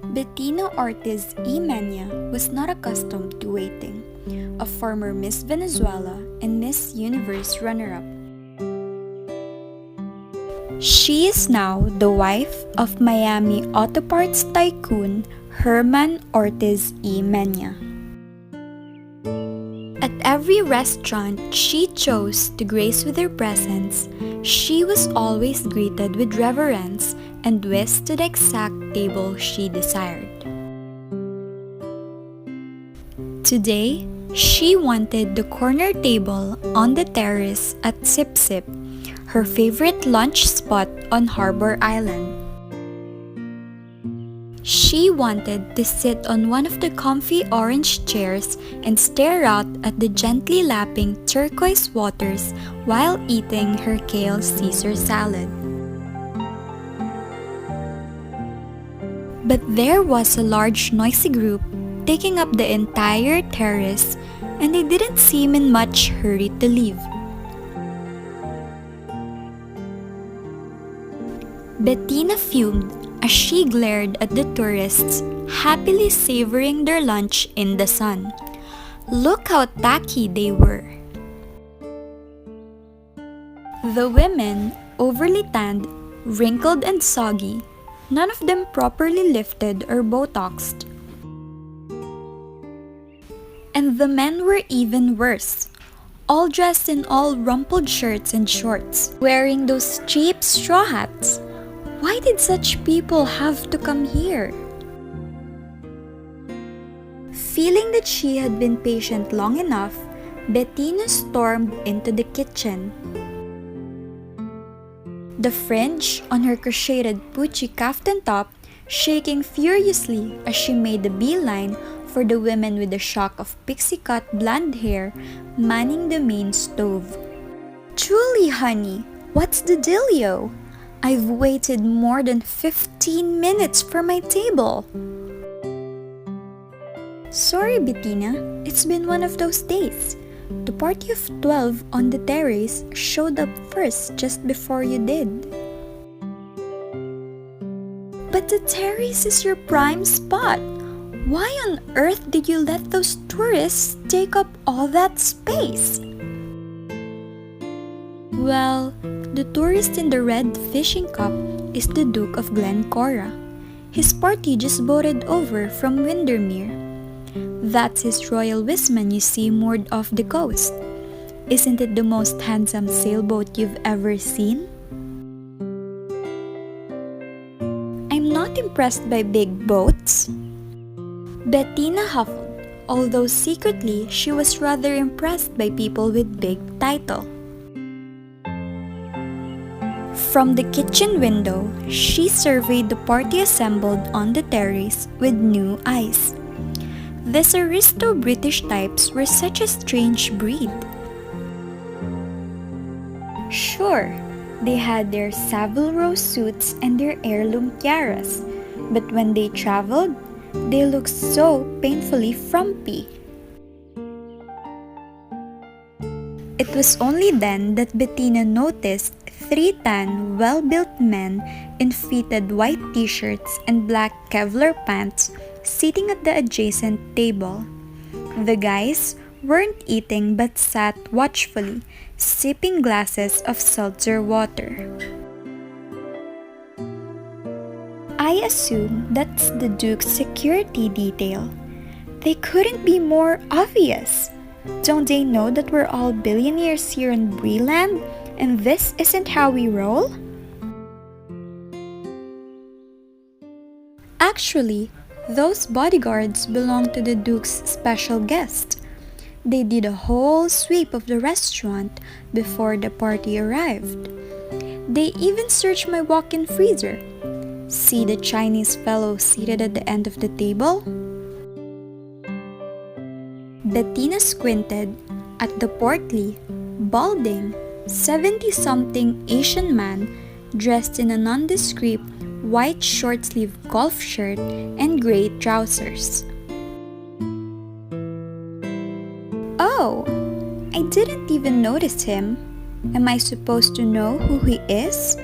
Bettina Ortiz y Mena was not accustomed to waiting, a former Miss Venezuela and Miss Universe runner-up. She is now the wife of Miami auto parts tycoon Herman Ortiz y Mena. At every restaurant she chose to grace with her presence, she was always greeted with reverence and whisked to the exact table she desired. Today, she wanted the corner table on the terrace at Sip Sip, her favorite lunch spot on Harbor Island. She wanted to sit on one of the comfy orange chairs and stare out at the gently lapping turquoise waters while eating her kale Caesar salad. But there was a large noisy group taking up the entire terrace, and they didn't seem in much hurry to leave. Bettina fumed as she glared at the tourists, happily savoring their lunch in the sun. Look how tacky they were. The women, overly tanned, wrinkled and soggy, none of them properly lifted or botoxed. And the men were even worse, all dressed in all rumpled shirts and shorts, wearing those cheap straw hats. Why did such people have to come here? Feeling that she had been patient long enough, Bettina stormed into the kitchen. The fringe on her crocheted Pucci kaftan top shaking furiously as she made a beeline for the women with the shock of pixie-cut blonde hair manning the main stove. Truly, honey, what's the dealio? I've waited more than 15 minutes for my table. Sorry, Bettina, it's been one of those days. The party of 12 on the terrace showed up first just before you did. But the terrace is your prime spot. Why on earth did you let those tourists take up all that space? Well, the tourist in the red fishing cap is the Duke of Glencora. His party just boated over from Windermere. That's his royal Wisman you see moored off the coast. Isn't it the most handsome sailboat you've ever seen? I'm not impressed by big boats. Bettina huffled, although secretly she was rather impressed by people with big title. From the kitchen window, she surveyed the party assembled on the terrace with new eyes. These aristo-British types were such a strange breed. Sure, they had their Savile Row suits and their heirloom tiaras, but when they traveled, they looked so painfully frumpy. It was only then that Bettina noticed three tan, well-built men in fitted white t-shirts and black Kevlar pants sitting at the adjacent table. The guys weren't eating but sat watchfully, sipping glasses of seltzer water. I assume that's the Duke's security detail. They couldn't be more obvious. Don't they know that we're all billionaires here in Breland and this isn't how we roll? Actually, those bodyguards belong to the Duke's special guest. They did a whole sweep of the restaurant before the party arrived. They even searched my walk-in freezer. See the Chinese fellow seated at the end of the table? Bettina squinted at the portly, balding, 70-something Asian man dressed in a nondescript white short-sleeved golf shirt and gray trousers. Oh, I didn't even notice him. Am I supposed to know who he is?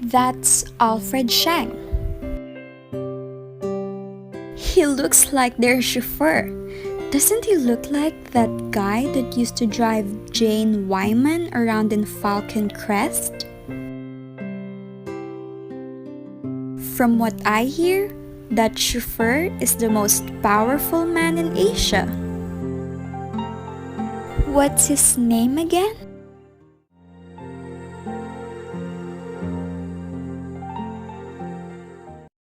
That's Alfred Shang. he looks like their chauffeur. Doesn't he look like that guy that used to drive Jane Wyman around in Falcon Crest? From what I hear, that chauffeur is the most powerful man in Asia. What's his name again?